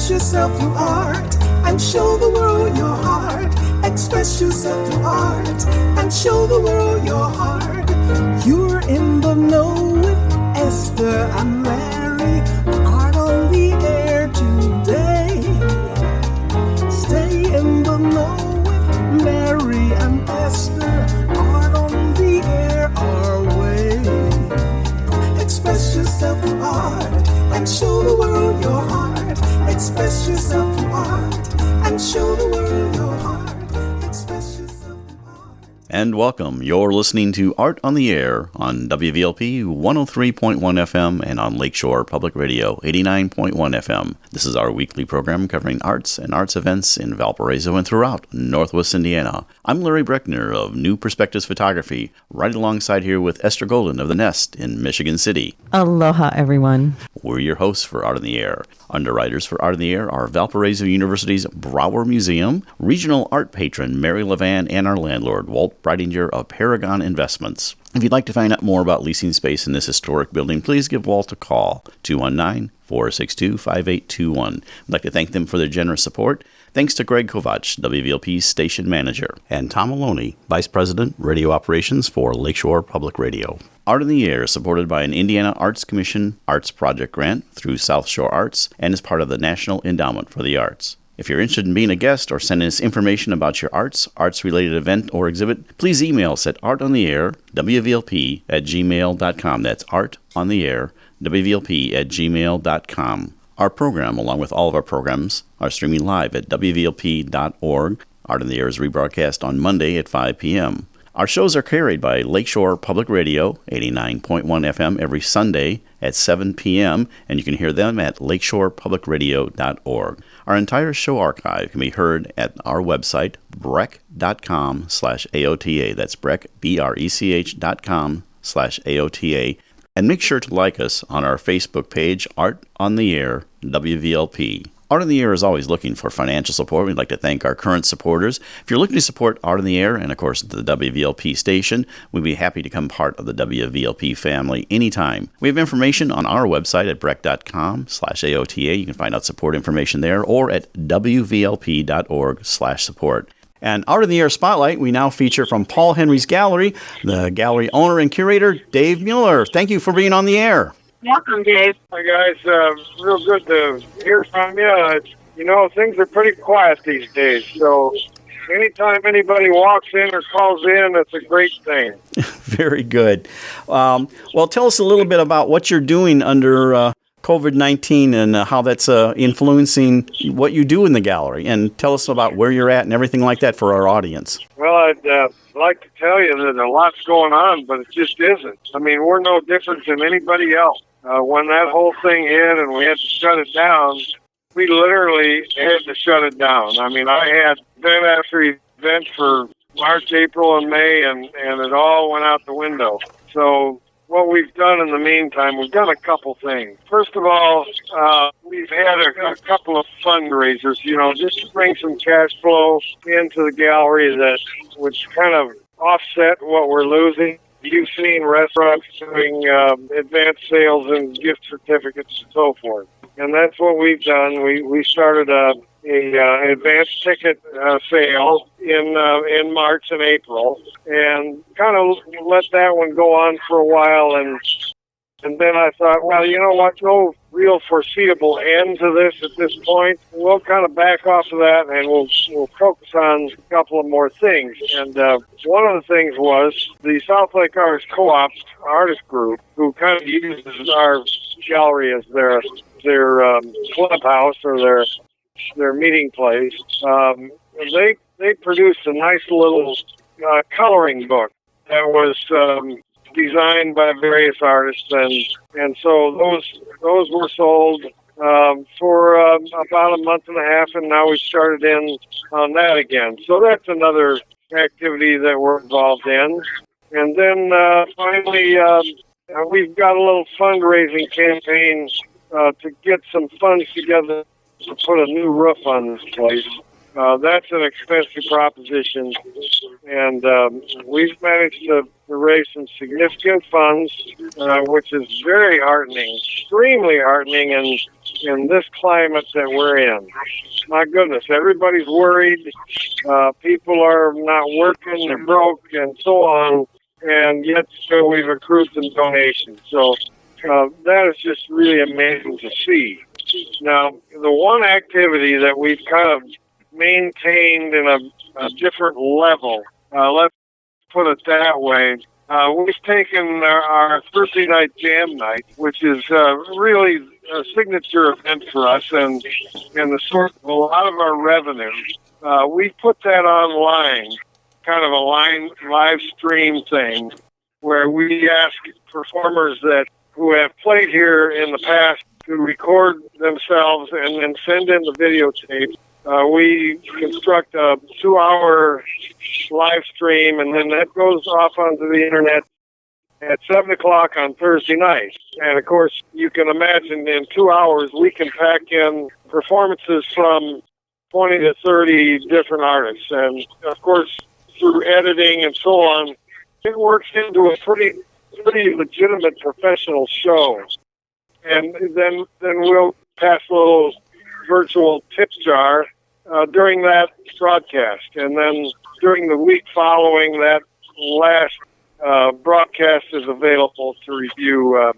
Express yourself through art and show the world your heart. Express yourself through art and show the world your heart. You're in the know with Esther and Larry. Art on the air today. Stay in the know with Larry and Esther. Art on the air our way. Express yourself through art and show the world your heart. Express yourself through art and show the world your heart. Express yourself through art. And welcome. You're listening to Art on the Air on WVLP 103.1 FM and on Lakeshore Public Radio 89.1 FM. This is our weekly program covering arts and arts events in Valparaiso and throughout Northwest Indiana. I'm Larry Breckner of New Perspectives Photography, right alongside here with Esther Golden of The Nest in Michigan City. Aloha, everyone. We're your hosts for Art on the Air. Underwriters for Art on the Air are Valparaiso University's Brower Museum, regional art patron Mary Levan, and our landlord, Walt Breidinger of Paragon Investments. If you'd like to find out more about leasing space in this historic building, please give Walt a call, 219-462-5821. I'd like to thank them for their generous support. Thanks to Greg Kovach, WVLP's station manager, and Tom Maloney, Vice President, Radio Operations for Lakeshore Public Radio. Art in the Air is supported by an Indiana Arts Commission Arts Project grant through South Shore Arts and is part of the National Endowment for the Arts. If you're interested in being a guest or sending us information about your arts-related event or exhibit, please email us at artontheair.wvlp@gmail.com. That's artontheair.wvlp@gmail.com. Our program, along with all of our programs, are streaming live at wvlp.org. Art on the Air is rebroadcast on Monday at 5 p.m. Our shows are carried by Lakeshore Public Radio, 89.1 FM, every Sunday at 7 p.m., and you can hear them at lakeshorepublicradio.org. Our entire show archive can be heard at our website, brech.com/AOTA. That's Brech, BRECH.com/AOTA. And make sure to like us on our Facebook page, Art on the Air, WVLP. Art on the Air is always looking for financial support. We'd like to thank our current supporters. If you're looking to support Art on the Air and, of course, the WVLP station, we'd be happy to become part of the WVLP family anytime. We have information on our website at brech.com/AOTA. You can find out support information there or at wvlp.org/support. And Art on the Air Spotlight, we now feature from Paul Henry's Gallery, the gallery owner and curator, Dave Mueller. Thank you for being on the air. Welcome, Dave. Hi, guys. Real good to hear from you. Things are pretty quiet these days, so anytime anybody walks in or calls in, it's a great thing. Very good. Well, tell us a little bit about what you're doing under COVID-19 and how that's influencing what you do in the gallery, and tell us about where you're at and everything like that for our audience. Well, I'd like to tell you that a lot's going on, but it just isn't. I mean, we're no different than anybody else. When that whole thing hit and we had to shut it down, we literally had to shut it down. I mean, I had event after event for March, April, and May, and it all went out the window. So what we've done in the meantime, we've done a couple things. First of all, we've had a couple of fundraisers, just to bring some cash flow into the gallery that would kind of offset what we're losing. You've seen restaurants doing advanced sales and gift certificates and so forth. And that's what we've done. We started an advanced ticket sale in March and April, and kind of let that one go on for a while. And then I thought, well, you know what? No real foreseeable end to this at this point. We'll kind of back off of that, and we'll focus on a couple of more things. And one of the things was the South Lake Artist Co-op artist group, who kind of uses our gallery as their clubhouse or their meeting place. They produced a nice little coloring book that was designed by various artists, and so those were sold for about a month and a half, and now we started in on that again. So that's another activity that we're involved in. And then finally, we've got a little fundraising campaign to get some funds together to put a new roof on this place. That's an expensive proposition, and we've managed to raise some significant funds, which is very heartening, extremely heartening, and in this climate that we're in. My goodness, everybody's worried. People are not working, they're broke, and so on. And yet still we've accrued some donations. So that is just really amazing to see. Now, the one activity that we've kind of maintained in a different level, let's put it that way, we've taken our Thursday Night Jam night, which is really a signature event for us and the source of a lot of our revenue. We put that online, kind of a live stream thing, where we ask performers who have played here in the past to record themselves and then send in the videotape. We construct a 2-hour live stream, and then that goes off onto the internet at 7 o'clock on Thursday night. And, of course, you can imagine in 2 hours we can pack in performances from 20 to 30 different artists. And, of course, through editing and so on, it works into a pretty legitimate professional show. And then we'll pass a little virtual tip jar during that broadcast. And then during the week following that last broadcast is available to review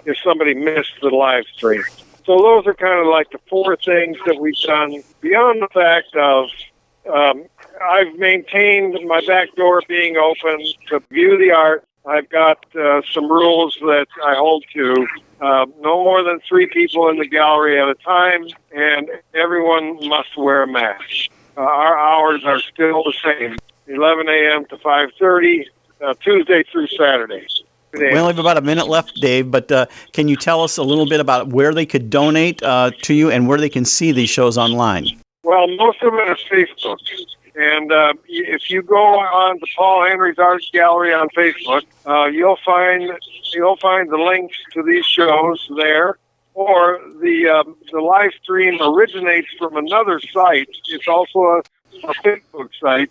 if somebody missed the live stream. So those are kind of like the 4 things that we've done. Beyond the fact of I've maintained my back door being open to view the art. I've got some rules that I hold to. No more than 3 people in the gallery at a time, and everyone must wear a mask. Our hours are still the same, 11 a.m. to 5:30, Tuesday through Saturday. We only have about a minute left, Dave, but can you tell us a little bit about where they could donate to you and where they can see these shows online? Well, most of it is Facebook. And if you go on to Paul Henry's Art Gallery on Facebook, you'll find the links to these shows there. Or the live stream originates from another site. It's also a Facebook site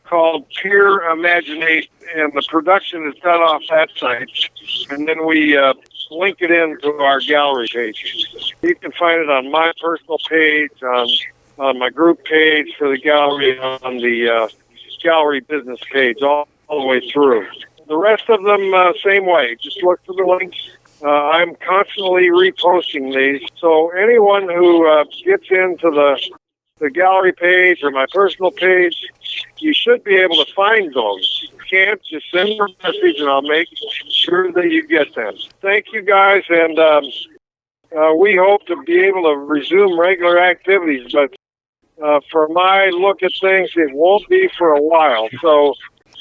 called Pure Imagination, and the production is done off that site. And then we link it into our gallery page. You can find it on my personal page, on my group page for the gallery, on the gallery business page, all the way through. The rest of them, same way. Just look for the links. I'm constantly reposting these. So anyone who gets into the gallery page or my personal page, you should be able to find those. If you can't, just send me a message and I'll make sure that you get them. Thank you, guys, and we hope to be able to resume regular activities, but for my look at things, it won't be for a while. So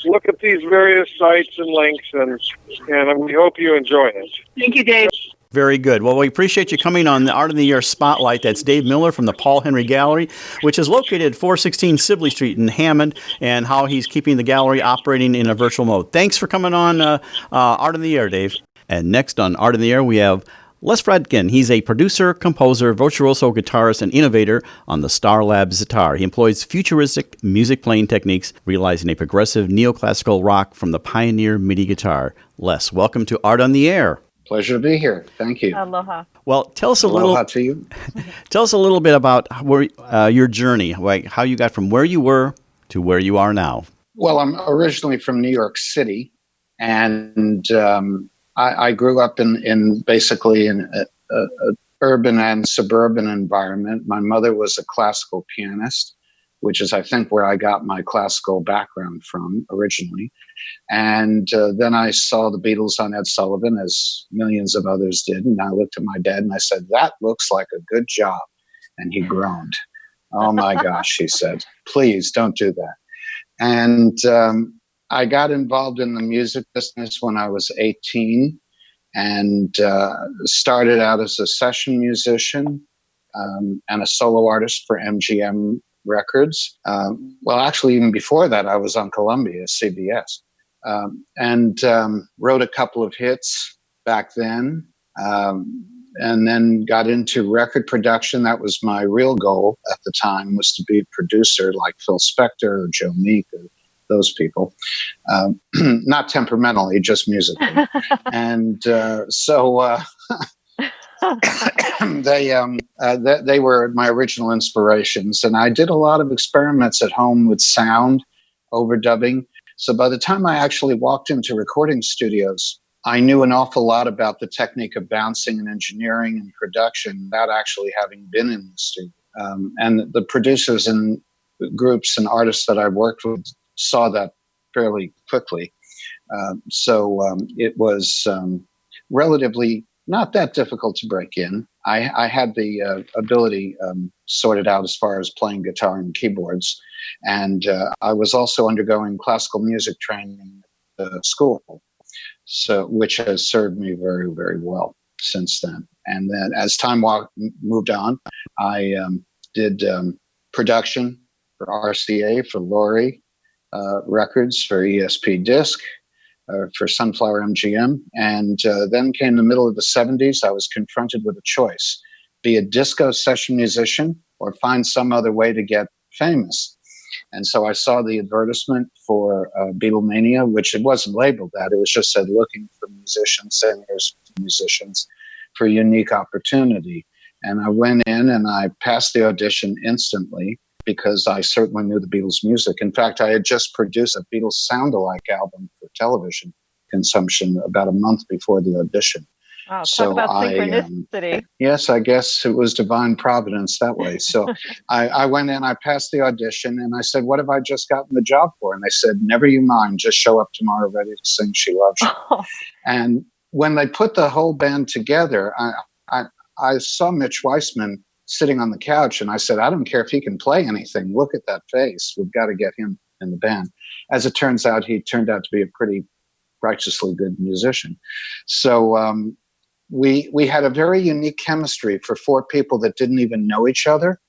look at these various sites and links, and we hope you enjoy it. Thank you, Dave. Very good. Well, we appreciate you coming on the Art of the Year Spotlight. That's Dave Mueller from the Paul Henry Gallery, which is located at 416 Sibley Street in Hammond, and how he's keeping the gallery operating in a virtual mode. Thanks for coming on Art of the Year, Dave. And next on Art of the Year, we have Les Fradkin. He's a producer, composer, virtuoso guitarist, and innovator on the Starr Labs Ztar. He employs futuristic music playing techniques, realizing a progressive neoclassical rock from the pioneer MIDI guitar. Les, welcome to Art on the Air. Pleasure to be here. Thank you. Aloha. Well, tell us Aloha to you. Tell us a little bit about your journey, like how you got from where you were to where you are now. Well, I'm originally from New York City, and I grew up in basically in a urban and suburban environment. My mother was a classical pianist, which is, I think, where I got my classical background from originally. And then I saw the Beatles on Ed Sullivan, as millions of others did. And I looked at my dad and I said, "That looks like a good job." And he groaned. "Oh my gosh," he said, "please don't do that." And I got involved in the music business when I was 18 and started out as a session musician and a solo artist for MGM Records. Well, actually, even before that, I was on Columbia, CBS, and wrote a couple of hits back then, and then got into record production. That was my real goal at the time, was to be a producer like Phil Spector or Joe Meek or those people, not temperamentally, just musically. And so They were my original inspirations, and I did a lot of experiments at home with sound overdubbing. So by the time I actually walked into recording studios, I knew an awful lot about the technique of bouncing and engineering and production without actually having been in the studio. And the producers and groups and artists that I worked with saw that fairly quickly. It was relatively not that difficult to break in. I had the ability sorted out as far as playing guitar and keyboards. And I was also undergoing classical music training at school, which has served me very, very well since then. And then as time moved on, I did production for RCA, for Laurie Records, for ESP Disc, for Sunflower MGM. And then came the middle of the 70s. I was confronted with a choice: be a disco session musician or find some other way to get famous. And so I saw the advertisement for Beatlemania, which it wasn't labeled that. It was just said looking for musicians, singers, musicians for a unique opportunity. And I went in and I passed the audition instantly because I certainly knew the Beatles' music. In fact, I had just produced a Beatles sound-alike album for television consumption about a month before the audition. Wow, talk about synchronicity. Yes, I guess it was divine providence that way. So I went in, I passed the audition, and I said, what have I just gotten the job for? And they said, never you mind, just show up tomorrow ready to sing She Loves You. Oh. And when they put the whole band together, I saw Mitch Weissman sitting on the couch, and I said, I don't care if he can play anything. Look at that face. We've got to get him in the band. As it turns out, he turned out to be a pretty righteously good musician. So we had a very unique chemistry for 4 people that didn't even know each other.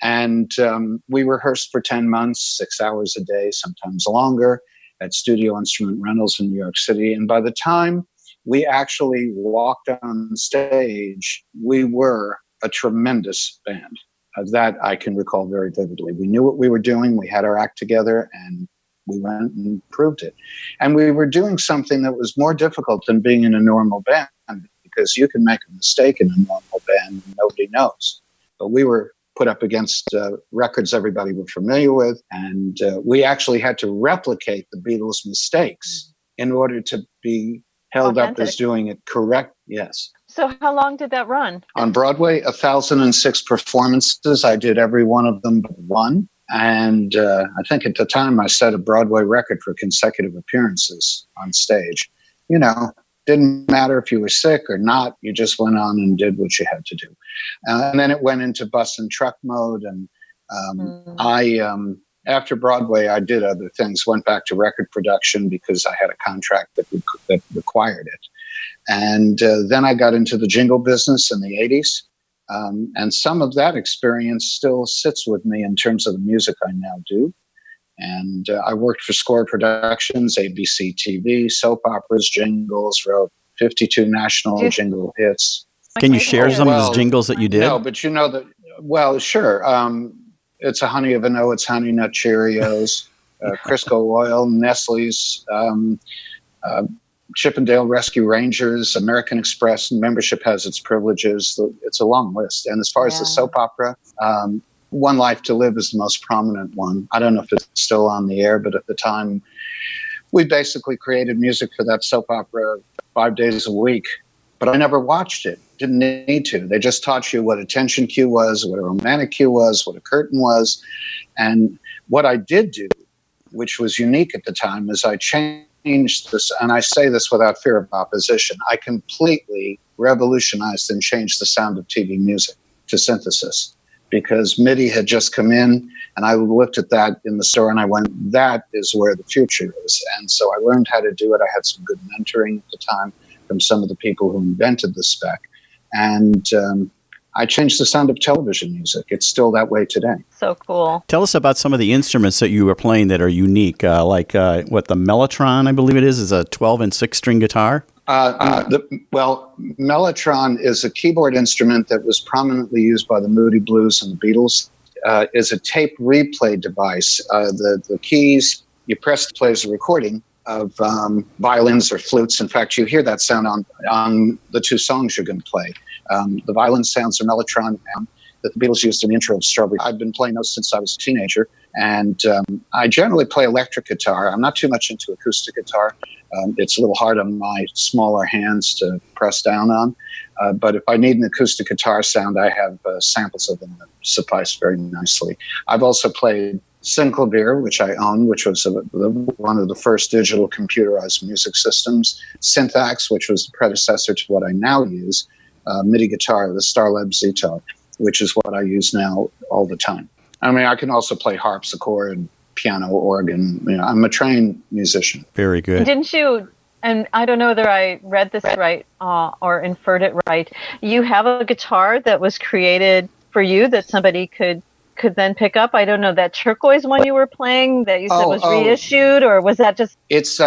And we rehearsed for 10 months, 6 hours a day, sometimes longer, at Studio Instrument Rentals in New York City. And by the time we actually walked on stage, we were a tremendous band. That I can recall very vividly. We knew what we were doing. We had our act together, and we went and proved it. And we were doing something that was more difficult than being in a normal band, because you can make a mistake in a normal band and nobody knows. But we were put up against records everybody were familiar with, and we actually had to replicate the Beatles' mistakes in order to be held authentic. Up as doing it correct. Yes. So how long did that run? On Broadway, 1,006 performances. I did every one of them but one. And I think at the time I set a Broadway record for consecutive appearances on stage. You know, didn't matter if you were sick or not. You just went on and did what you had to do. And then it went into bus and truck mode. And after Broadway, I did other things, went back to record production because I had a contract that required it. And then I got into the jingle business in the 80s. And some of that experience still sits with me in terms of the music I now do. And I worked for Score Productions, ABC TV, soap operas, jingles, wrote 52 national jingle hits. Can you share some of those jingles that you did? No, but you know that, well, sure. It's a Honey of an O, it's Honey Nut Cheerios, Crisco Oil, Nestle's, Chippendale Rescue Rangers, American Express, and membership has its privileges. It's a long list. And as far as the soap opera, One Life to Live is the most prominent one. I don't know if it's still on the air, but at the time, we basically created music for that soap opera 5 days a week. But I never watched it. Didn't need to. They just taught you what a tension cue was, what a romantic cue was, what a curtain was. And what I did do, which was unique at the time, is I changed this, and I say this without fear of opposition, I completely revolutionized and changed the sound of TV music to synthesis, because MIDI had just come in, and I looked at that in the store and I went, that is where the future is. And so I learned how to do it. I had some good mentoring at the time from some of the people who invented the spec. And I changed the sound of television music. It's still that way today. So cool. Tell us about some of the instruments that you were playing that are unique, like the Mellotron, I believe it is a 12 and 6-string guitar. Mellotron is a keyboard instrument that was prominently used by the Moody Blues and the Beatles. Is a tape replay device. The keys, you press to play as a recording of violins or flutes. In fact, you hear that sound on the 2 songs you're going to play. The violin sounds are mellotron that the Beatles used in the intro of Strawberry. I've been playing those since I was a teenager, and I generally play electric guitar. I'm not too much into acoustic guitar. It's a little hard on my smaller hands to press down on, but if I need an acoustic guitar sound, I have samples of them that suffice very nicely. I've also played Synclavier, which I own, which was one of the first digital computerized music systems. Synthax, which was the predecessor to what I now use. MIDI guitar, the Starr Labs Ztar, which is what I use now all the time. I mean, I can also play harpsichord, piano, organ. You know, I'm a trained musician. Very good. Didn't you, and I don't know whether I read this right or inferred it right, you have a guitar that was created for you that somebody could then pick up? I don't know, that turquoise one you were playing that you said was reissued, or was that just... It's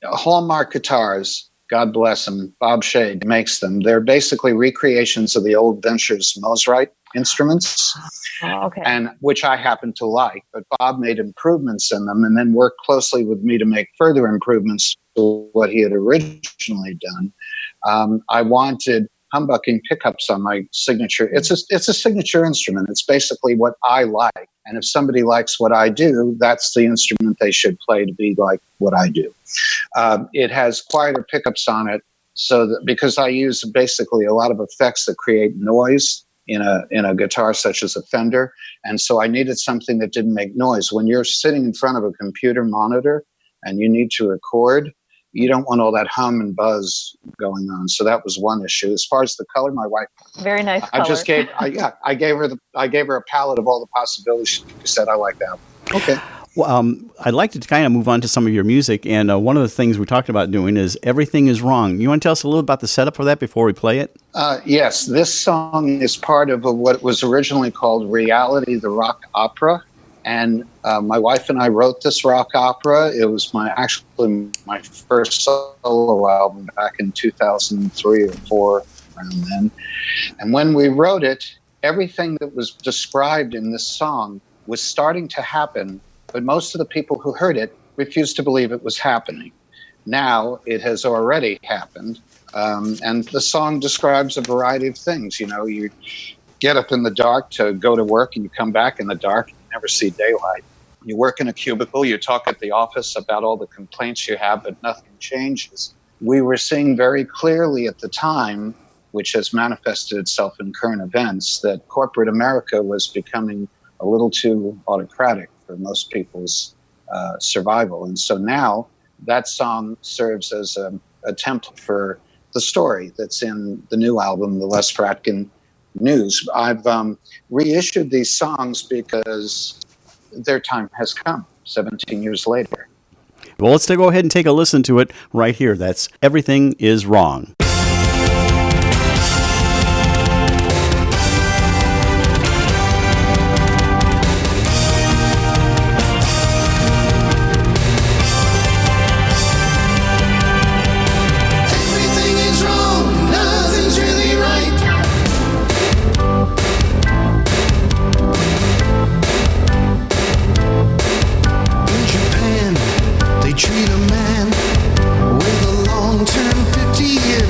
Hallmark guitars. God bless them. Bob Shade makes them. They're basically recreations of the old Ventures Mosrite instruments, and which I happen to like. But Bob made improvements in them and then worked closely with me to make further improvements to what he had originally done. I wanted humbucking pickups on my signature. It's a signature instrument. It's basically what I like. And if somebody likes what I do, that's the instrument they should play to be like what I do. It has quieter pickups on it, so that because I use basically a lot of effects that create noise in a guitar such as a Fender, and so I needed something that didn't make noise. When you're sitting in front of a computer monitor and you need to record, you don't want all that hum and buzz going on. So that was one issue. As far as the color, my wife, very nice color. I gave her a palette of all the possibilities. She said, I like that. Okay. Well, I'd like to kind of move on to some of your music, and one of the things we talked about doing is Everything Is Wrong. You want to tell us a little about the setup for that before we play it? Yes, this song is part of what was originally called Reality, the Rock Opera, and my wife and I wrote this rock opera. It was my first solo album back in 2003 or 4, around then. And when we wrote it, everything that was described in this song was starting to happen, but most of the people who heard it refused to believe it was happening. Now it has already happened, and the song describes a variety of things. You know, you get up in the dark to go to work, and you come back in the dark, and you never see daylight. You work in a cubicle, you talk at the office about all the complaints you have, but nothing changes. We were seeing very clearly at the time, which has manifested itself in current events, that corporate America was becoming a little too autocratic for most people's survival. And so now that song serves as a template for the story that's in the new album, the Les Fradkin News. I've reissued these songs because their time has come 17 years later. Well, let's go ahead and take a listen to it right here. That's Everything Is Wrong. Treat a man with a long-term 50-year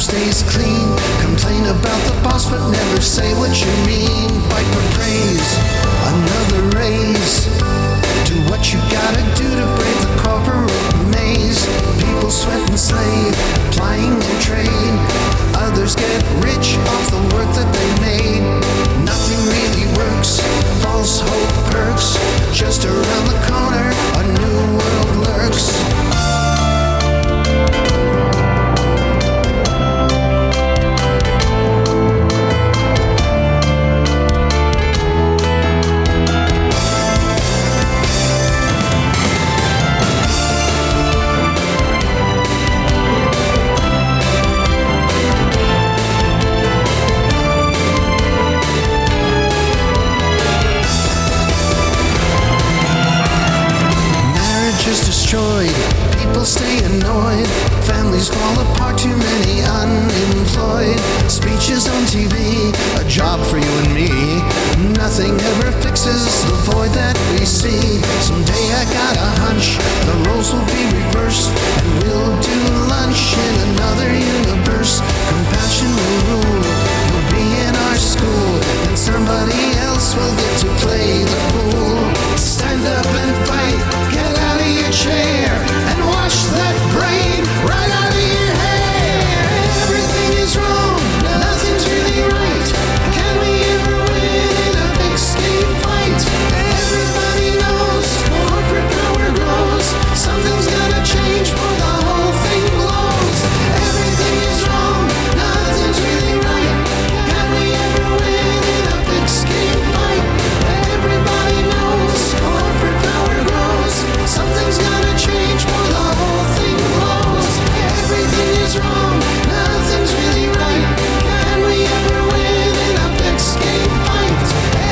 stays clean. Complain about the boss, but never say what you mean. Fight for praise, another raise. Do what you gotta do to brave the corporate maze. People sweat and slave, plying their trade. Others get rich off the work that they made. Nothing really works, false hope perks. Just around the corner, a new world lurks. Destroyed, people stay annoyed, families fall apart, too many unemployed. Speeches on TV, a job for you and me. Nothing ever fixes the void that we see. Someday I got a hunch, the roles will be reversed, and we'll do lunch in another universe. Compassion will rule, you'll be in our school, and somebody else will get to play the fool. Stand up and fight, get out of your chair, and wash that brain right out of your hair. Everything is wrong, nothing's really right. Can we ever win in a big scheme fight? Everybody knows corporate power grows. Something's gotta change before the whole thing blows. Everything is wrong, nothing's really right. Can we ever win in a big scheme fight? Everybody knows corporate power grows. Something's gotta change before the whole thing blows. Everything is wrong, nothing's really right. Can we ever win in a big scheme fight?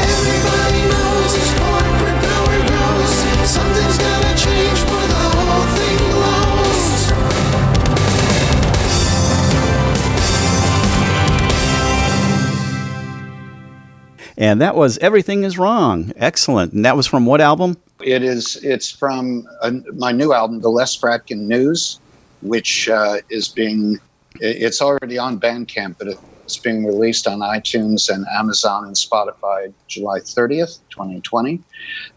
Everybody knows corporate power grows. Something's gotta change before the whole thing blows. And that was Everything Is Wrong. Excellent. And that was from what album? It's from my new album, The Les Fradkin News, which it's already on Bandcamp, but it's being released on iTunes and Amazon and Spotify July 30th, 2020.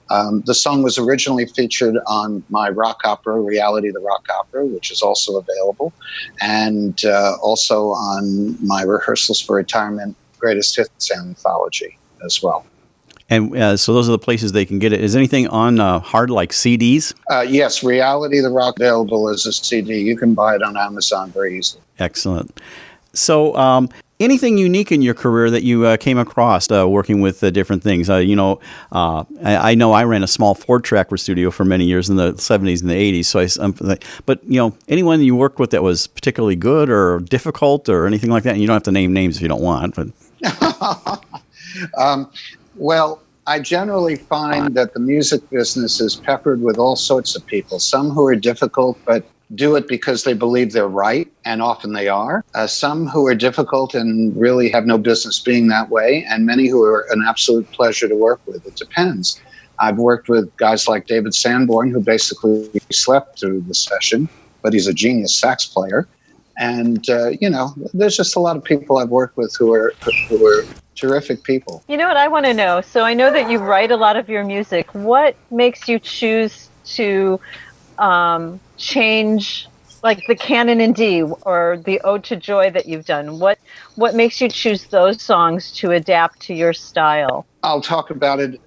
The song was originally featured on my rock opera, Reality the Rock Opera, which is also available, and also on my Rehearsals for Retirement Greatest Hits anthology as well. And so those are the places they can get it. Is anything on hard, like CDs? Yes, Reality the Rock available as a CD. You can buy it on Amazon very easily. Excellent. So anything unique in your career that you came across working with different things? I know I ran a small 4-track studio for many years in the 70s and the 80s. So but anyone you worked with that was particularly good or difficult or anything like that? And you don't have to name names if you don't want. But well, I generally find that the music business is peppered with all sorts of people. Some who are difficult, but do it because they believe they're right, and often they are. Some who are difficult and really have no business being that way, and many who are an absolute pleasure to work with. It depends. I've worked with guys like David Sanborn, who basically slept through the session, but he's a genius sax player. And, there's just a lot of people I've worked with who are terrific people. You know what I want to know? So I know that you write a lot of your music. What makes you choose to change, like the Canon in D or the Ode to Joy that you've done? What makes you choose those songs to adapt to your style? I'll talk about it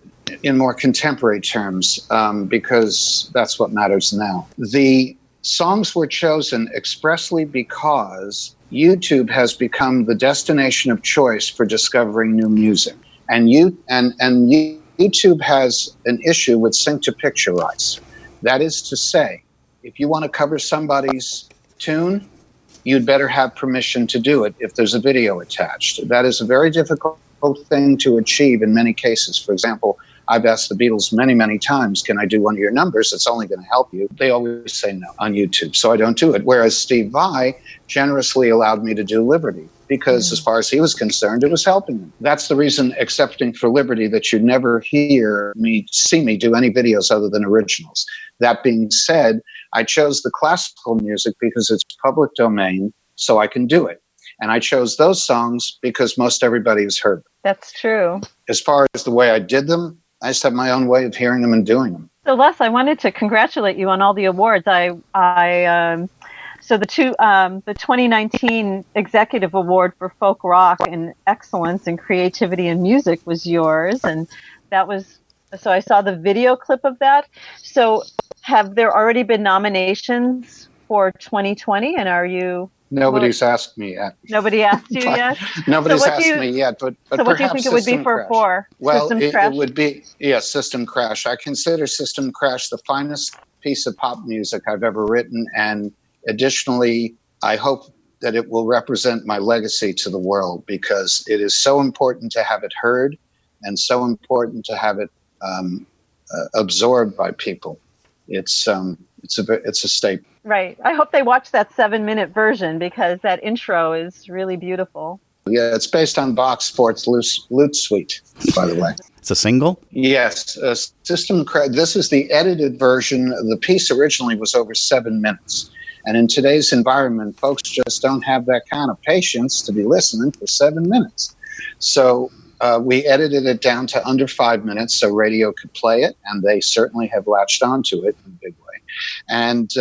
in more contemporary terms because that's what matters now. The songs were chosen expressly because YouTube has become the destination of choice for discovering new music. And YouTube has an issue with sync-to-picture rights. That is to say, if you want to cover somebody's tune, you'd better have permission to do it if there's a video attached. That is a very difficult thing to achieve in many cases. For example, I've asked the Beatles many, many times, can I do one of your numbers? It's only going to help you. They always say no on YouTube, so I don't do it. Whereas Steve Vai generously allowed me to do Liberty because as far as he was concerned, it was helping him. That's the reason, excepting for Liberty, that you never see me do any videos other than originals. That being said, I chose the classical music because it's public domain, so I can do it. And I chose those songs because most everybody has heard them. That's true. As far as the way I did them, I just have my own way of hearing them and doing them. So Les, I wanted to congratulate you on all the awards. So the 2019 Executive Award for Folk Rock and Excellence in Creativity and Music was yours, and so I saw the video clip of that. So have there already been nominations for 2020, and are you? Nobody's asked me yet. Nobody asked you yet? Nobody's asked me yet, but so what do you think it would be for? Well, System Crash? It would be, System Crash. I consider System Crash the finest piece of pop music I've ever written, and additionally, I hope that it will represent my legacy to the world, because it is so important to have it heard and so important to have it absorbed by people. It's a staple. Right. I hope they watch that 7-minute version, because that intro is really beautiful. Yeah, it's based on Bach's Fourth Lute Suite, by the way. It's a single? Yes. System Crash. This is the edited version. The piece originally was over 7 minutes. And in today's environment, folks just don't have that kind of patience to be listening for 7 minutes. So we edited it down to under 5 minutes so radio could play it, and they certainly have latched onto it in a big way. And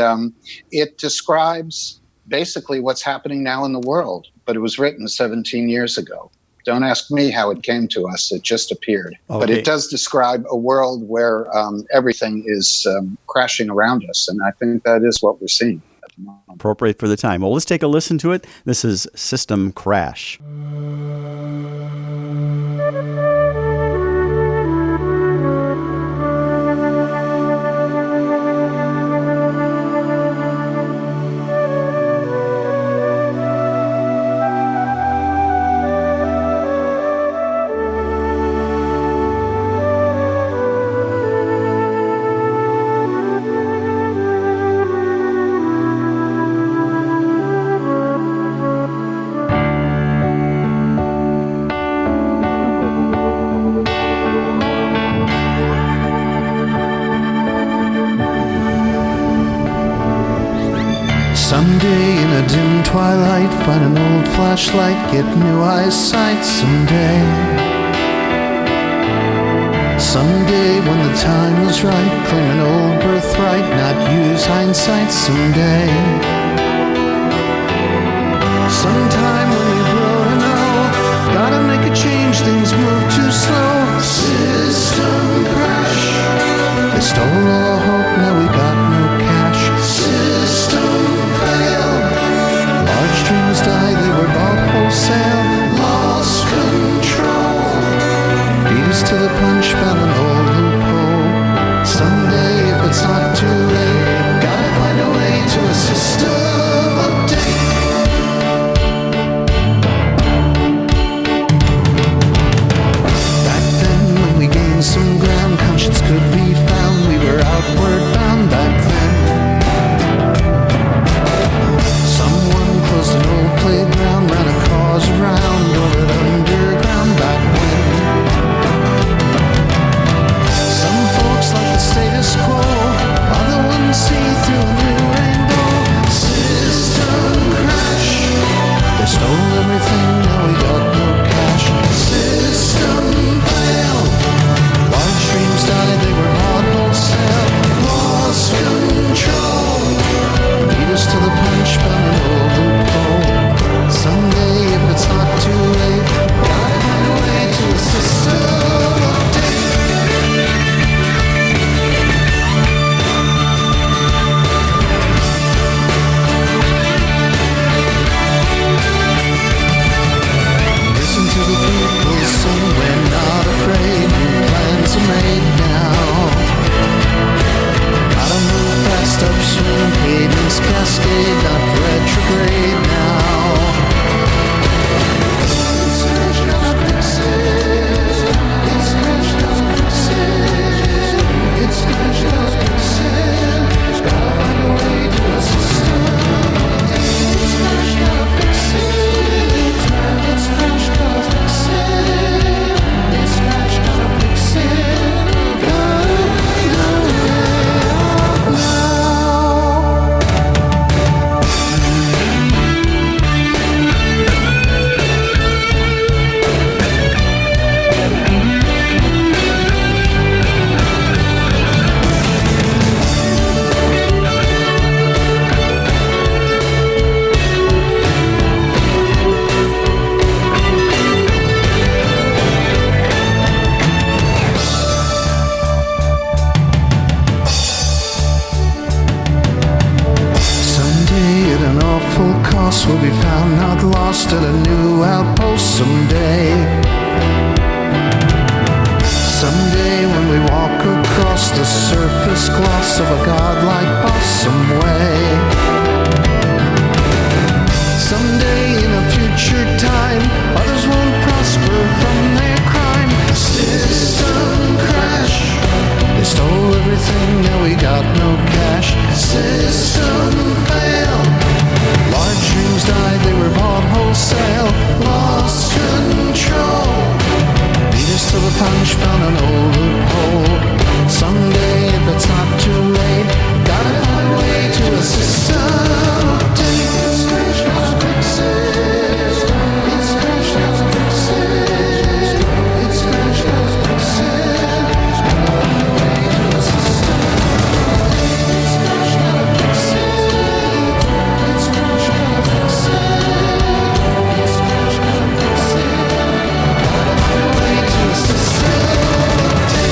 it describes basically what's happening now in the world, but it was written 17 years ago. Don't ask me how it came to us. It just appeared. Okay. But it does describe a world where everything is crashing around us, and I think that is what we're seeing. Appropriate for the time. Well, let's take a listen to it. This is System Crash. Someday in a dim twilight, find an old flashlight, get new eyesight someday. Someday when the time was right, claim an old birthright, not use hindsight someday. Sometime when you grow to know, gotta make a change, things move too slow. System crash. They stole all our hope, now we got no cash. System failed. Large dreams died, they were bought wholesale. Lost control. Beat us to the punch, found an old loophole. Someday, if it's not too late, gotta find a way to a system. lost at a new outpost someday. Someday when we walk across the surface gloss of a godlike boss some way. Someday in a future time, others won't prosper from their crime. System crash. They stole everything, now we got no cash. System fail. Large dreams died, they were bought wholesale. Lost control. Beat us to the punch, found an old loophole. Someday, if it's not too late, gotta find a way to a system update. It's crash, gotta fix it. It's crash, gotta fix it. It's crash, gotta fix it. Gotta find a way to a system update. It's crash, gotta fix it. It's crash, gotta fix it. It's crash, gotta fix it. Gotta find a way to a system update.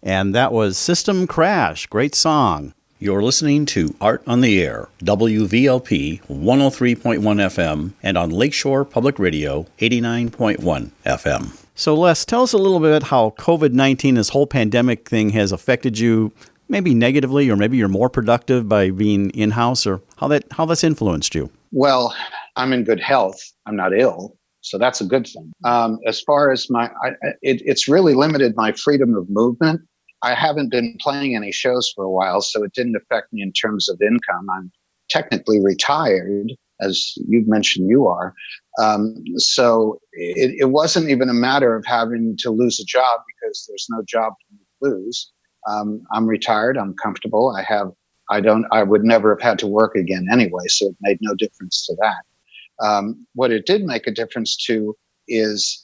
And that was System Crash. Great song. You're listening to Art on the Air, WVLP 103.1 FM, and on Lakeshore Public Radio 89.1 FM. So Les, tell us a little bit how COVID-19, this whole pandemic thing, has affected you, maybe negatively, or maybe you're more productive by being in-house, or how that's influenced you. Well, I'm in good health. I'm not ill. So that's a good thing. As far as it's really limited my freedom of movement. I haven't been playing any shows for a while, so it didn't affect me in terms of income. I'm technically retired, as you've mentioned you are. So it wasn't even a matter of having to lose a job because there's no job to lose. I'm retired. I'm comfortable. I would never have had to work again anyway, so it made no difference to that. What it did make a difference to is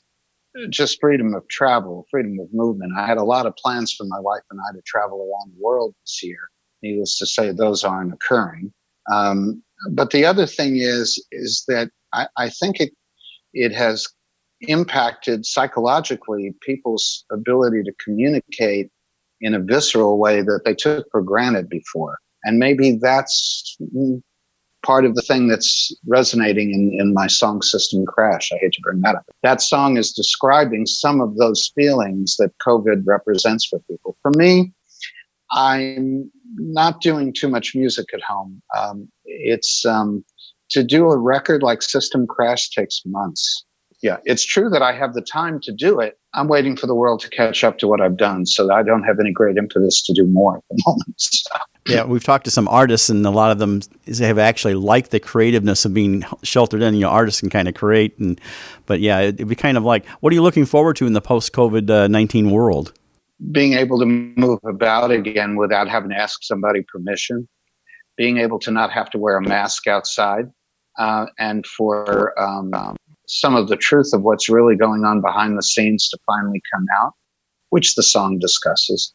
just freedom of travel, freedom of movement. I had a lot of plans for my wife and I to travel around the world this year. Needless to say, those aren't occurring. But the other thing is that I think it has impacted psychologically people's ability to communicate in a visceral way that they took for granted before. And maybe that's part of the thing that's resonating in my song System Crash. I hate to bring that up. That song is describing some of those feelings that COVID represents for people. For me, I'm not doing too much music at home. It's to do a record like System Crash takes months. Yeah, it's true that I have the time to do it. I'm waiting for the world to catch up to what I've done, so I don't have any great impetus to do more at the moment. So. Yeah, we've talked to some artists, and a lot of them have actually liked the creativeness of being sheltered in. Artists can kind of create, but yeah, it'd be kind of like, what are you looking forward to in the post-COVID-19 world? Being able to move about again without having to ask somebody permission, being able to not have to wear a mask outside, and for some of the truth of what's really going on behind the scenes to finally come out, which the song discusses.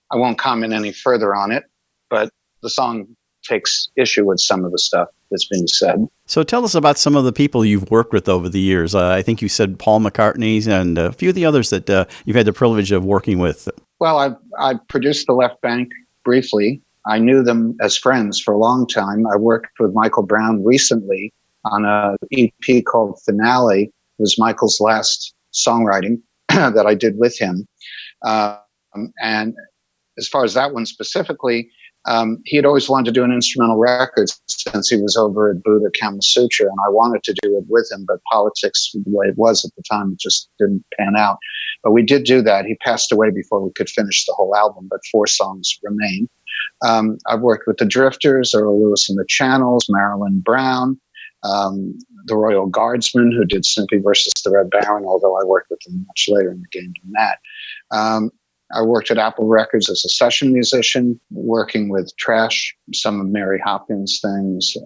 I won't comment any further on it, but the song takes issue with some of the stuff that's being said. So tell us about some of the people you've worked with over the years. I think you said Paul McCartney's and a few of the others that you've had the privilege of working with. Well, I produced the Left Bank briefly. I knew them as friends for a long time. I worked with Michael Brown recently on an EP called Finale. It was Michael's last songwriting that I did with him. And as far as that one specifically, he had always wanted to do an instrumental record since he was over at Buddha Kama Sutra, and I wanted to do it with him, but politics, the way it was at the time, just didn't pan out. But we did do that. He passed away before we could finish the whole album, but 4 songs remain. I've worked with the Drifters, Earl Lewis and the Channels, Marilyn Brown, the Royal Guardsmen, who did Snoopy versus the Red Baron, although I worked with them much later in the game than that. I worked at Apple Records as a session musician, working with Trash, some of Mary Hopkins things.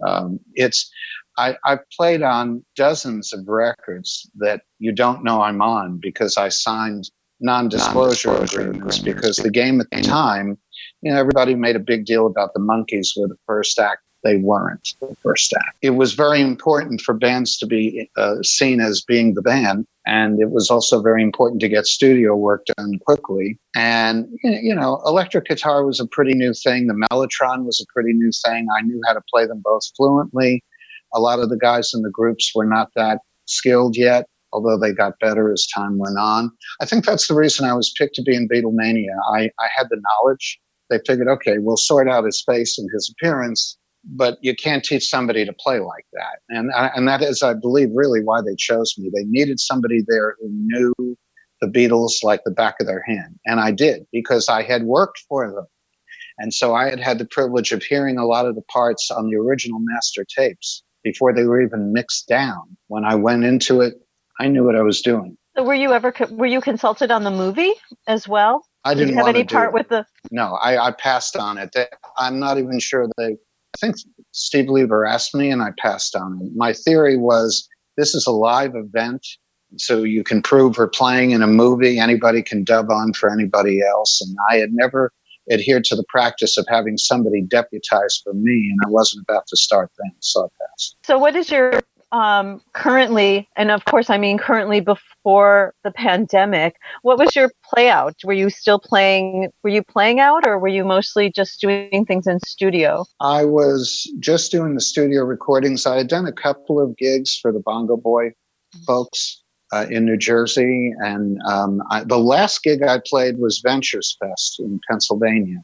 I've played on dozens of records that you don't know I'm on because I signed non-disclosure agreements, because the game at the time, everybody made a big deal about the Monkees were the first act. They weren't the first act. It was very important for bands to be seen as being the band. And it was also very important to get studio work done quickly. And, electric guitar was a pretty new thing. The Mellotron was a pretty new thing. I knew how to play them both fluently. A lot of the guys in the groups were not that skilled yet, although they got better as time went on. I think that's the reason I was picked to be in Beatlemania. I had the knowledge. They figured, okay, we'll sort out his face and his appearance, but you can't teach somebody to play like that. And that is, I believe, really why they chose me. They needed somebody there who knew the Beatles like the back of their hand. And I did, because I had worked for them. And so I had the privilege of hearing a lot of the parts on the original master tapes before they were even mixed down. When I went into it, I knew what I was doing. So were you consulted on the movie as well? I didn't Did you have want any to do part it. with the? No, I passed on it. I'm not even sure I think Steve Lieber asked me and I passed on it. My theory was this is a live event, so you can prove we're playing in a movie. Anybody can dub on for anybody else. And I had never adhered to the practice of having somebody deputized for me, and I wasn't about to start things, so I passed. So what is your currently, and of course I mean currently before the pandemic, what was your play out? Were you playing out, or were you mostly just doing things in studio? I was just doing the studio recordings. I had done a couple of gigs for the Bongo Boy folks in New Jersey. And the last gig I played was Ventures Fest in Pennsylvania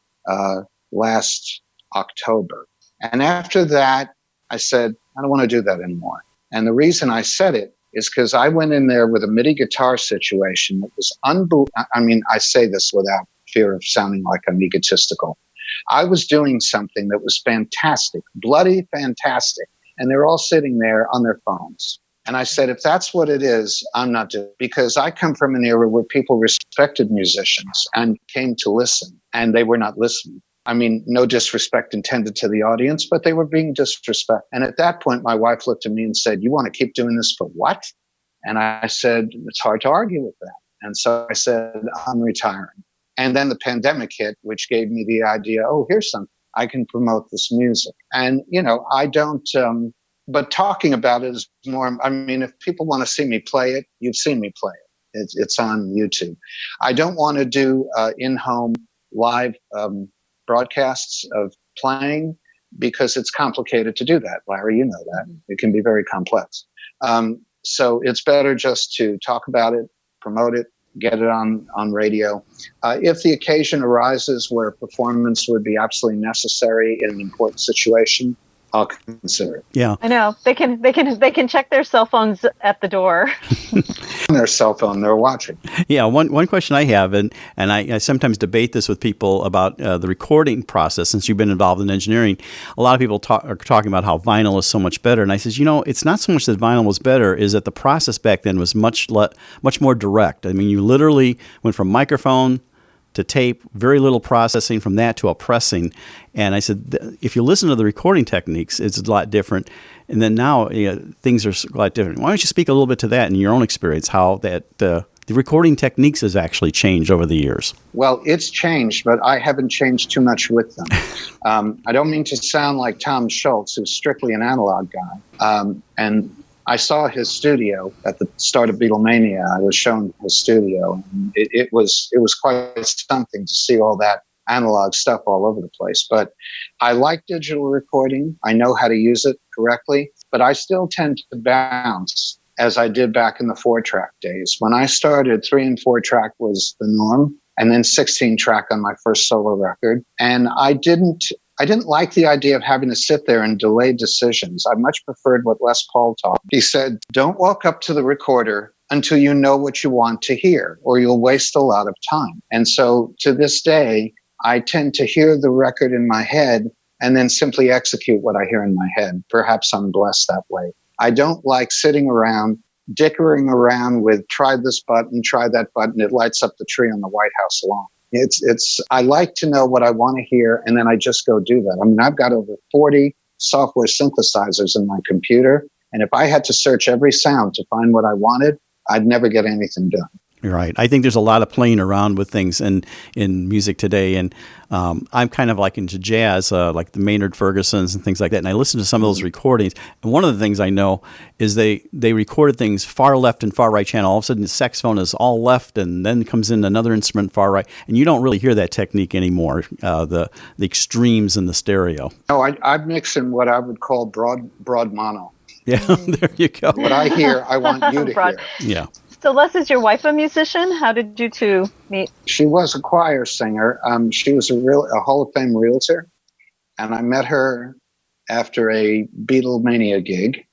last October. And after that, I said, I don't want to do that anymore. And the reason I said it is because I went in there with a MIDI guitar situation that was I mean, I say this without fear of sounding like I'm egotistical. I was doing something that was fantastic, bloody fantastic. And they're all sitting there on their phones. And I said, if that's what it is, I'm not doing it. Because I come from an era where people respected musicians and came to listen, and they were not listening. I mean, no disrespect intended to the audience, but they were being disrespectful. And at that point, my wife looked at me and said, you want to keep doing this for what? And I said, it's hard to argue with that. And so I said, I'm retiring. And then the pandemic hit, which gave me the idea, oh, here's something. I can promote this music. And, I don't... but talking about it is more, I mean, if people want to see me play it, you've seen me play it. It's on YouTube. I don't want to do in-home live broadcasts of playing because it's complicated to do that. Larry, you know that. It can be very complex. So it's better just to talk about it, promote it, get it on radio. If the occasion arises where a performance would be absolutely necessary in an important situation, I'll consider it. Yeah, I know they can check their cell phones at the door. On their cell phone, they're watching. Yeah, one question I have, and I sometimes debate this with people about the recording process. Since you've been involved in engineering, a lot of people are talking about how vinyl is so much better. And I says, it's not so much that vinyl was better, is that the process back then was much more direct. I mean, you literally went from microphone to tape, very little processing from that to a pressing. And I said, if you listen to the recording techniques, it's a lot different. And then now things are a lot different. Why don't you speak a little bit to that in your own experience, how that the recording techniques has actually changed over the years? Well, it's changed, but I haven't changed too much with them. I don't mean to sound like Tom Schultz, who's strictly an analog guy. And I saw his studio at the start of Beatlemania. I was shown his studio. And it was quite something to see all that analog stuff all over the place. But I like digital recording. I know how to use it correctly, but I still tend to bounce as I did back in the 4-track days. When I started, 3 and 4-track was the norm, and then 16-track on my first solo record. And I didn't like the idea of having to sit there and delay decisions. I much preferred what Les Paul taught. He said, don't walk up to the recorder until you know what you want to hear, or you'll waste a lot of time. And so to this day, I tend to hear the record in my head and then simply execute what I hear in my head. Perhaps I'm blessed that way. I don't like sitting around, dickering around with try this button, try that button. It lights up the tree on the White House lawn. I like to know what I want to hear, and then I just go do that. I mean, I've got over 40 software synthesizers in my computer, and if I had to search every sound to find what I wanted, I'd never get anything done. You're right. I think there's a lot of playing around with things in music today, and I'm kind of like into jazz, like the Maynard Fergusons and things like that. And I listen to some of those recordings, and one of the things I know is they recorded things far left and far right channel. All of a sudden, the saxophone is all left, and then comes in another instrument far right, and you don't really hear that technique anymore. The extremes in the stereo. No, I mix in what I would call broad mono. Yeah, there you go. What I hear, I want you to hear. Yeah. So Les, is your wife a musician? How did you two meet? She was a choir singer. She was a Hall of Fame realtor, and I met her after a Beatlemania gig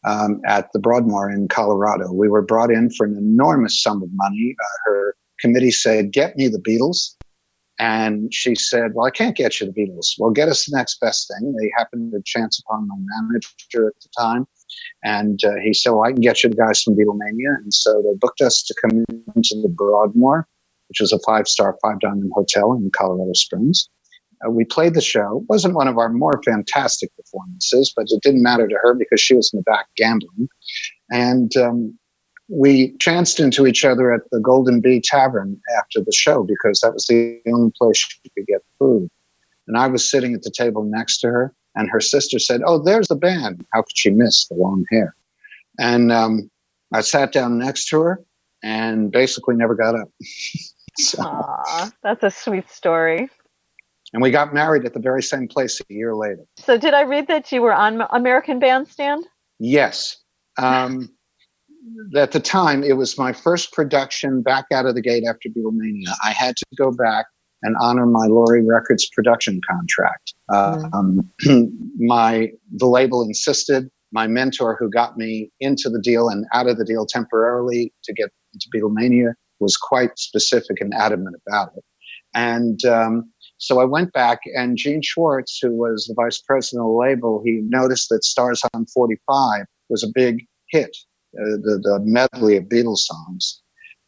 at the Broadway in Colorado. We were brought in for an enormous sum of money. Her committee said, "Get me the Beatles." And she said, "Well, I can't get you the Beatles. Well, get us the next best thing." They happened to chance upon my manager at the time. And he said, "Well, I can get you the guys from Beatlemania." And so they booked us to come into the Broadmoor, which was a 5-star, 5-diamond hotel in Colorado Springs. We played the show. It wasn't one of our more fantastic performances, but it didn't matter to her because she was in the back gambling. And we chanced into each other at the Golden Bee Tavern after the show because that was the only place she could get food. And I was sitting at the table next to her, and her sister said, "Oh, there's the band." How could she miss the long hair? And I sat down next to her and basically never got up. So, Aw, that's a sweet story. and we got married at the very same place a year later. So did I read that you were on American Bandstand? Yes. At the time, it was my first production back out of the gate after Beatlemania. I had to go back and honor my Laurie Records production contract. The label insisted. My mentor, who got me into the deal and out of the deal temporarily to get into Beatlemania, was quite specific and adamant about it. And so I went back, and Gene Schwartz, who was the vice president of the label, he noticed that Stars on 45 was a big hit, the medley of Beatles songs.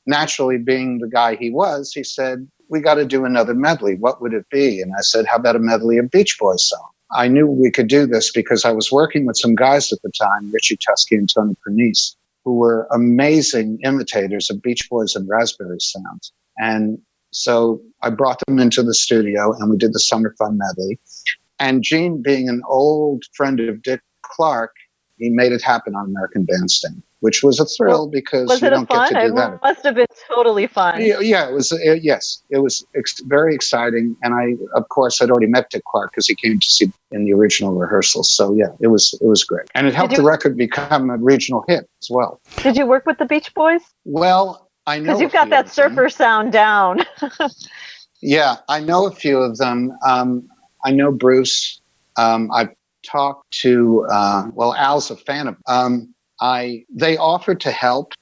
Naturally, being the guy he was, he said, "We got to do another medley. What would it be?" And I said, "How about a medley of Beach Boys songs?" I knew we could do this because I was working with some guys at the time, Richie Tusky and Tony Pernice, who were amazing imitators of Beach Boys and Raspberry sounds. And so I brought them into the studio, and we did the Summer Fun medley. And Gene, being an old friend of Dick Clark, he made it happen on American Bandstand, which was a thrill because you don't get to do that. It must have been totally fun. Yeah, it was. Yes, it was very exciting. And I, of course, had already met Dick Clark because he came to see in the original rehearsals. So yeah, it was great, and it helped the record become a regional hit as well. Did you work with the Beach Boys? Well, I know because you've got that surfer sound down. Yeah, I know a few of them. I know Bruce. I've talked to, Al's a fan of, they offered to help.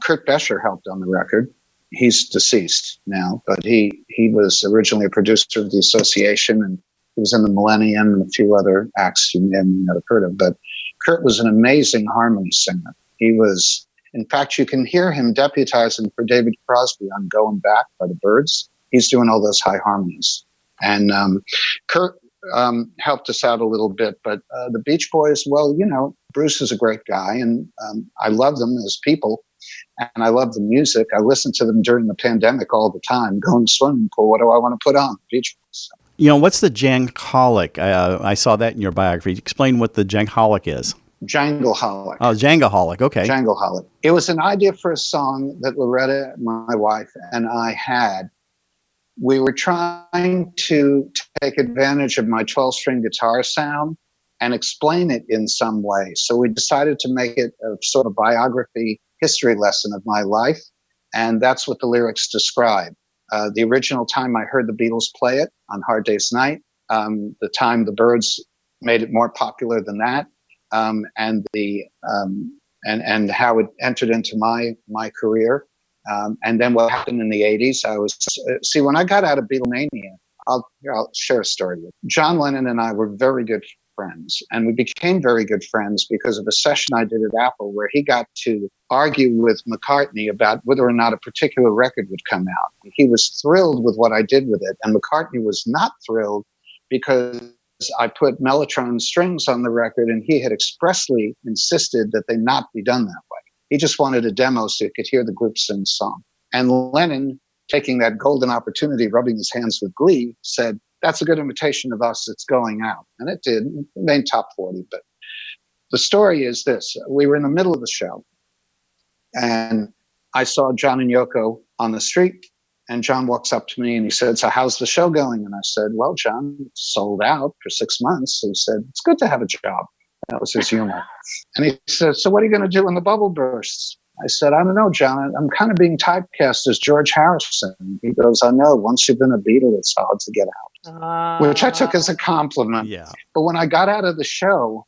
Kurt Bescher helped on the record. He's deceased now, but he was originally a producer of the Association, and he was in the Millennium and a few other acts you may not have heard of. But Kurt was an amazing harmony singer. He was, in fact, you can hear him deputizing for David Crosby on Going Back by the Byrds. He's doing all those high harmonies. And Kurt helped us out a little bit. But the Beach Boys, well, Bruce is a great guy, and I love them as people, and I love the music. I listened to them during the pandemic all the time, going to swimming pool. What do I want to put on? Beach Boys. What's the Jangholic? I saw that in your biography. Explain what the Jangholic is. Jangleholic. Oh, Jangleholic. Okay. Jangleholic. It was an idea for a song that Loretta, my wife, and I had. We were trying to take advantage of my 12-string guitar sound and explain it in some way. So we decided to make it a sort of biography, history lesson of my life. And that's what the lyrics describe. The original time I heard the Beatles play it on Hard Day's Night, the time the Byrds made it more popular than that, and how it entered into my career. And then what happened in the 80s, when I got out of Beatlemania, I'll share a story with you. John Lennon and I were very good friends, and we became very good friends because of a session I did at Apple where he got to argue with McCartney about whether or not a particular record would come out. He was thrilled with what I did with it, and McCartney was not thrilled because I put Mellotron strings on the record, and he had expressly insisted that they not be done that way. He just wanted a demo so he could hear the group sing the song. And Lennon, taking that golden opportunity, rubbing his hands with glee, said, "That's a good imitation of us. It's going out." And it did. It made top 40. But the story is this. We were in the middle of the show, and I saw John and Yoko on the street. And John walks up to me and he said, "So how's the show going?" And I said, "Well, John, it's sold out for 6 months." He said, "It's good to have a job." That was his humor. And he said, so what are you going to do when the bubble bursts? I said, I don't know, John. I'm kind of being typecast as George Harrison. He goes, I know. Once you've been a Beatle, it's hard to get out, which I took as a compliment. Yeah. But when I got out of the show,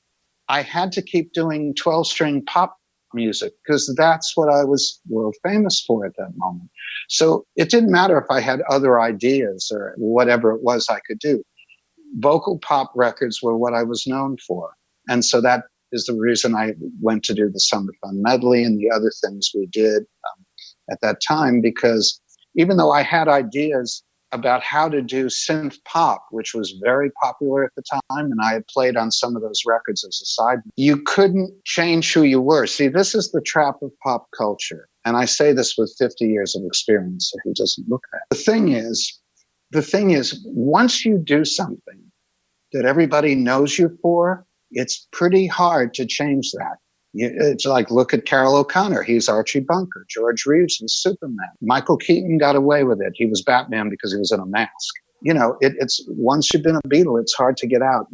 I had to keep doing 12-string pop music because that's what I was world famous for at that moment. So it didn't matter if I had other ideas or whatever it was I could do. Vocal pop records were what I was known for. And so that is the reason I went to do the Summer Fun Medley and the other things we did at that time, because even though I had ideas about how to do synth pop, which was very popular at the time, and I had played on some of those records as a side, you couldn't change who you were. See, this is the trap of pop culture. And I say this with 50 years of experience, so who doesn't look at it. The thing is, once you do something that everybody knows you for, it's pretty hard to change that. It's like, look at Carroll O'Connor. He's Archie Bunker. George Reeves was Superman. Michael Keaton got away with it. He was Batman because he was in a mask. It's once you've been a Beatle, it's hard to get out.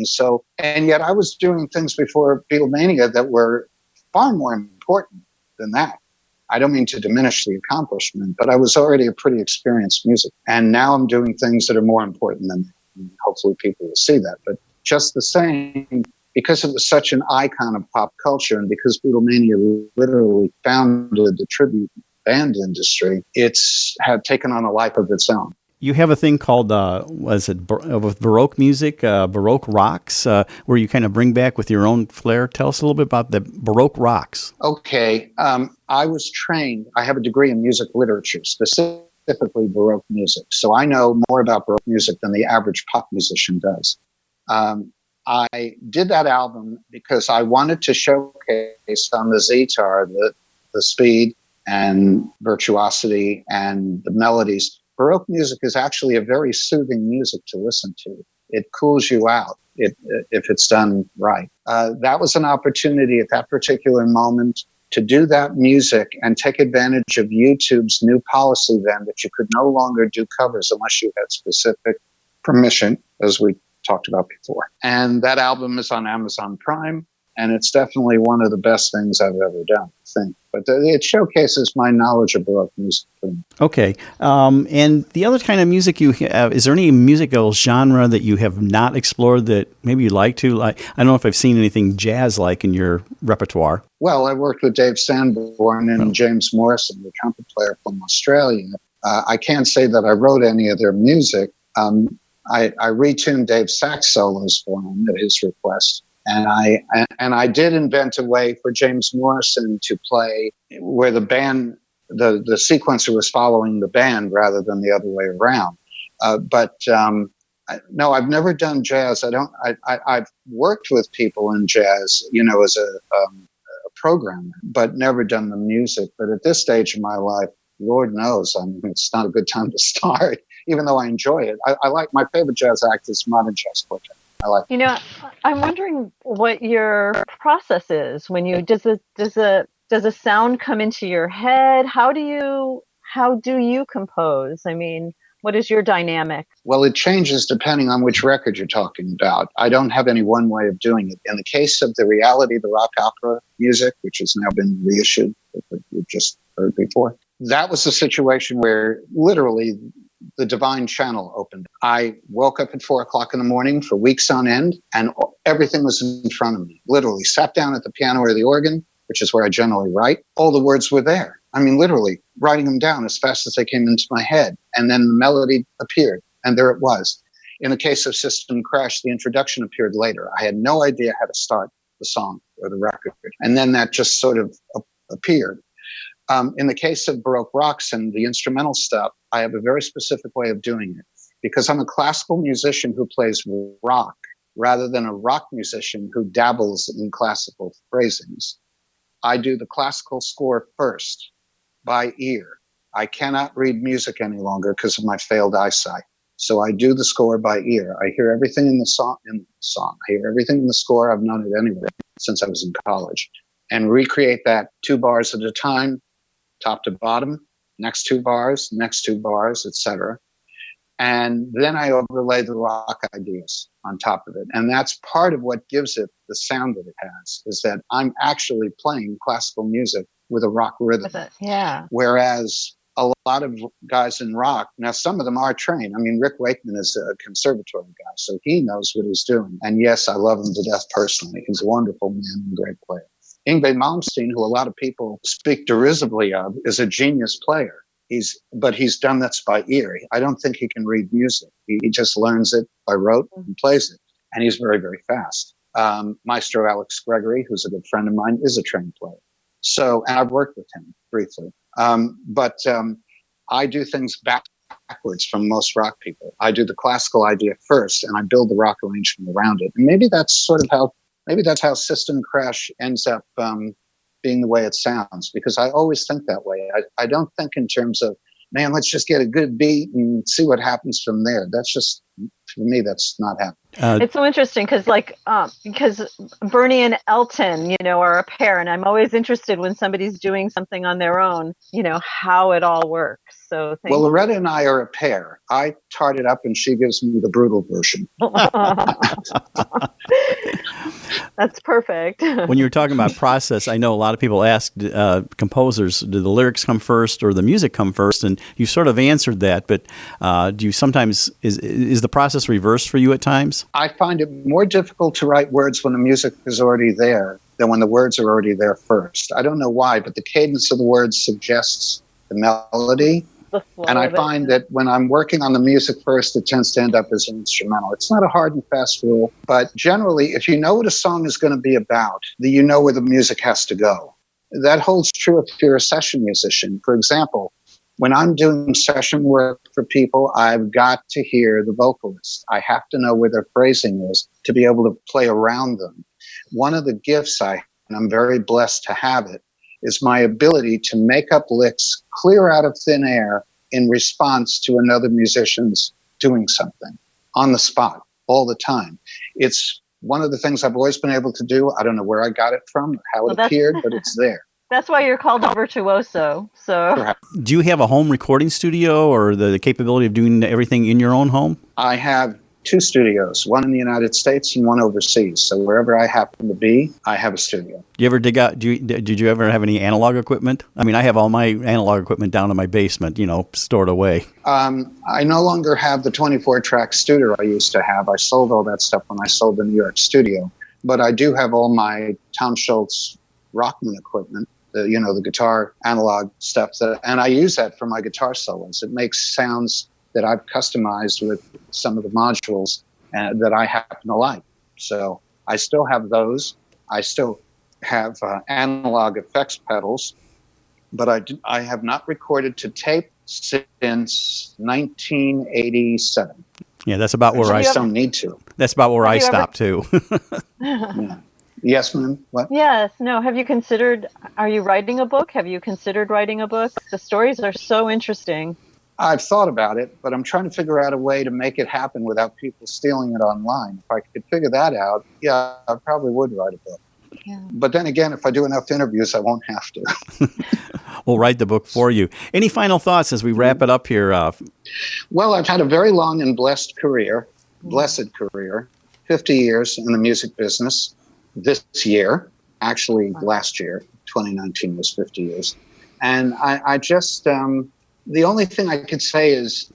And yet I was doing things before Beatlemania that were far more important than that. I don't mean to diminish the accomplishment, but I was already a pretty experienced music. And now I'm doing things that are more important than that. Hopefully people will see that. But just the same, because it was such an icon of pop culture and because Beatlemania literally founded the tribute band industry, it's had taken on a life of its own. You have a thing called, with Baroque music, Baroque rocks, where you kind of bring back with your own flair. Tell us a little bit about the Baroque rocks. Okay. I was trained, I have a degree in music literature, specifically Baroque music. So I know more about Baroque music than the average pop musician does. I did that album because I wanted to showcase on the Ztar the speed and virtuosity and the melodies. Baroque music is actually a very soothing music to listen to. It cools you out if it's done right. That was an opportunity at that particular moment to do that music and take advantage of YouTube's new policy then that you could no longer do covers unless you had specific permission, as we talked about before. And that album is on Amazon Prime, and it's definitely one of the best things I've ever done, I think. But it showcases my knowledge of Baroque music. Okay. And the other kind of music you have, is there any musical genre that you have not explored that maybe you'd like to? I don't know if I've seen anything jazz-like in your repertoire. Well, I worked with Dave Sanborn and James Morrison, the trumpet player from Australia. I can't say that I wrote any of their music. I retuned Dave's sax solos for him at his request. And I did invent a way for James Morrison to play where the band, the sequencer was following the band rather than the other way around. No, I've never done jazz. I've worked with people in jazz, as a programmer, but never done the music. But at this stage of my life, Lord knows, it's not a good time to start, even though I enjoy it. I like, my favorite jazz act is Modern Jazz Quartet. I'm wondering what your process is when you does a sound come into your head? How do you compose? I mean, what is your dynamic? Well, it changes depending on which record you're talking about. I don't have any one way of doing it. In the case of the Reality, the rock opera music, which has now been reissued, we've just heard before, that was a situation where literally the divine channel opened. I woke up at 4:00 in the morning for weeks on end, and everything was in front of me. Literally sat down at the piano or the organ, which is where I generally write. All the words were there. I mean, literally writing them down as fast as they came into my head. And then the melody appeared, and there it was. In the case of System Crash, the introduction appeared later. I had no idea how to start the song or the record. And then that just sort of appeared. In the case of Baroque rocks and the instrumental stuff, I have a very specific way of doing it because I'm a classical musician who plays rock rather than a rock musician who dabbles in classical phrasings. I do the classical score first by ear. I cannot read music any longer because of my failed eyesight. So I do the score by ear. I hear everything in the song. I hear everything in the score. I've known it anyway since I was in college, and recreate that 2 bars at a time, top to bottom, next 2 bars, etc. And then I overlay the rock ideas on top of it. And that's part of what gives it the sound that it has, is that I'm actually playing classical music with a rock rhythm. Yeah. Whereas a lot of guys in rock, now some of them are trained. I mean, Rick Wakeman is a conservatory guy, so he knows what he's doing. And yes, I love him to death personally. He's a wonderful man and a great player. Yngwie Malmsteen, who a lot of people speak derisively of, is a genius player. But he's done this by ear. I don't think he can read music. He just learns it by rote and plays it. And he's very, very fast. Maestro Alex Gregory, who's a good friend of mine, is a trained player. So, and I've worked with him briefly. But I do things backwards from most rock people. I do the classical idea first, and I build the rock arrangement around it. And maybe that's how System Crash ends up being the way it sounds, because I always think that way. I don't think in terms of, man, let's just get a good beat and see what happens from there. That's just, for me, that's not happening. It's so interesting because Bernie and Elton, are a pair, and I'm always interested when somebody's doing something on their own, how it all works. So well, Loretta and I are a pair. I tart it up and she gives me the brutal version. That's perfect. When you were talking about process, I know a lot of people ask composers, do the lyrics come first or the music come first? And you sort of answered that, but do you sometimes, is the process reversed for you at times? I find it more difficult to write words when the music is already there than when the words are already there first. I don't know why, but the cadence of the words suggests the melody. And I find that when I'm working on the music first, it tends to end up as an instrumental. It's not a hard and fast rule, but generally, if you know what a song is going to be about, then you know where the music has to go. That holds true if you're a session musician. For example, when I'm doing session work for people, I've got to hear the vocalist. I have to know where their phrasing is to be able to play around them. One of the gifts and I'm very blessed to have it, is my ability to make up licks clear out of thin air in response to another musician's doing something on the spot all the time. It's one of the things I've always been able to do. I don't know where I got it from, or how it appeared, but it's there. That's why you're called a virtuoso. So, perhaps. Do you have a home recording studio or the capability of doing everything in your own home? I have 2 studios, one in the United States and one overseas. So wherever I happen to be, I have a studio. You ever dig out? Did you ever have any analog equipment? I mean, I have all my analog equipment down in my basement, stored away. I no longer have the 24-track Studer I used to have. I sold all that stuff when I sold the New York studio. But I do have all my Tom Schultz Rockman equipment, the guitar analog stuff, and I use that for my guitar solos. It makes sounds that I've customized with some of the modules that I happen to like. So I still have those. I still have analog effects pedals, but I have not recorded to tape since 1987. Yeah, that's about where I don't need to. That's about where I stopped too. Yeah. Yes, ma'am. What? Yes. No. Are you writing a book? Have you considered writing a book? The stories are so interesting. I've thought about it, but I'm trying to figure out a way to make it happen without people stealing it online. If I could figure that out, yeah, I probably would write a book. Yeah. But then again, if I do enough interviews, I won't have to. We'll write the book for you. Any final thoughts as we wrap it up here? Well, I've had a very long and blessed career, 50 years in the music business. This year, actually last year, 2019 was 50 years. And I just... the only thing I could say is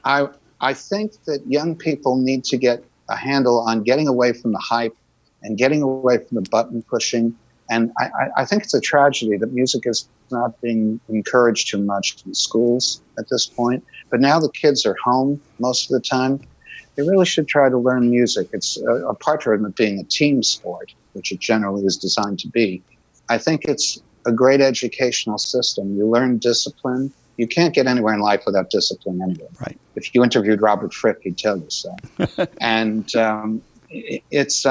I think that young people need to get a handle on getting away from the hype and getting away from the button pushing. And I think it's a tragedy that music is not being encouraged too much in schools at this point. But now the kids are home most of the time. They really should try to learn music. It's apart from it being a team sport, which it generally is designed to be. I think it's a great educational system. You learn discipline. You can't get anywhere in life without discipline anyway. Right. If you interviewed Robert Fripp, he'd tell you so. And it's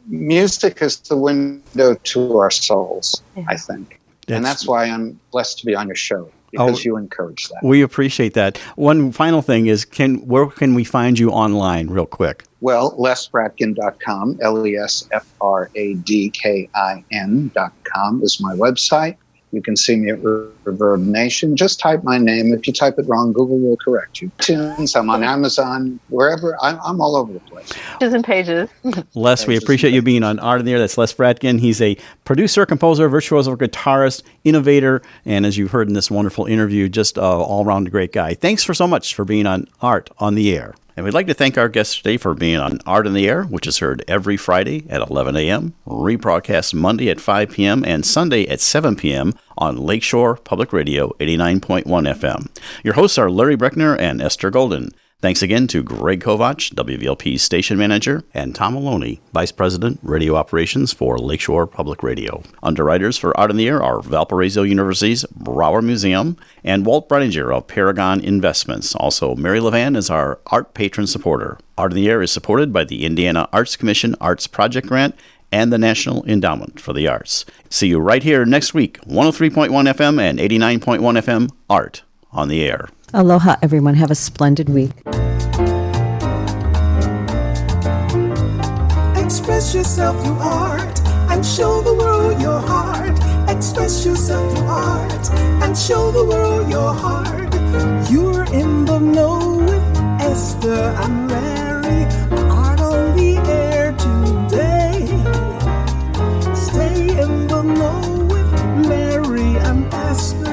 music is the window to our souls, I think. And that's why I'm blessed to be on your show, because you encourage that. We appreciate that. One final thing is, where can we find you online real quick? Well, lesfradkin.com, lesfradkin.com is my website. You can see me at Reverb Nation. Just type my name. If you type it wrong, Google will correct you. iTunes, I'm on Amazon, wherever. I'm all over the place. Pages and pages. Les, we appreciate you being on Art in the Air. That's Les Fradkin. He's a producer, composer, virtuoso, guitarist, innovator, and as you've heard in this wonderful interview, just an all-around great guy. Thanks so much for being on Art on the Air. And we'd like to thank our guests today for being on Art in the Air, which is heard every Friday at 11 a.m., rebroadcast Monday at 5 p.m., and Sunday at 7 p.m. on Lakeshore Public Radio 89.1 FM. Your hosts are Larry Breckner and Esther Golden. Thanks again to Greg Kovach, WVLP's station manager, and Tom Maloney, Vice President, Radio Operations for Lakeshore Public Radio. Underwriters for Art in the Air are Valparaiso University's Brower Museum and Walt Breininger of Paragon Investments. Also, Mary Levan is our art patron supporter. Art in the Air is supported by the Indiana Arts Commission Arts Project Grant and the National Endowment for the Arts. See you right here next week, 103.1 FM and 89.1 FM, Art on the Air. Aloha, everyone. Have a splendid week. Express yourself through art and show the world your heart. Express yourself through art and show the world your heart. You're in the know with Esther and Larry. Art on the air today. Stay in the know with Larry and Esther.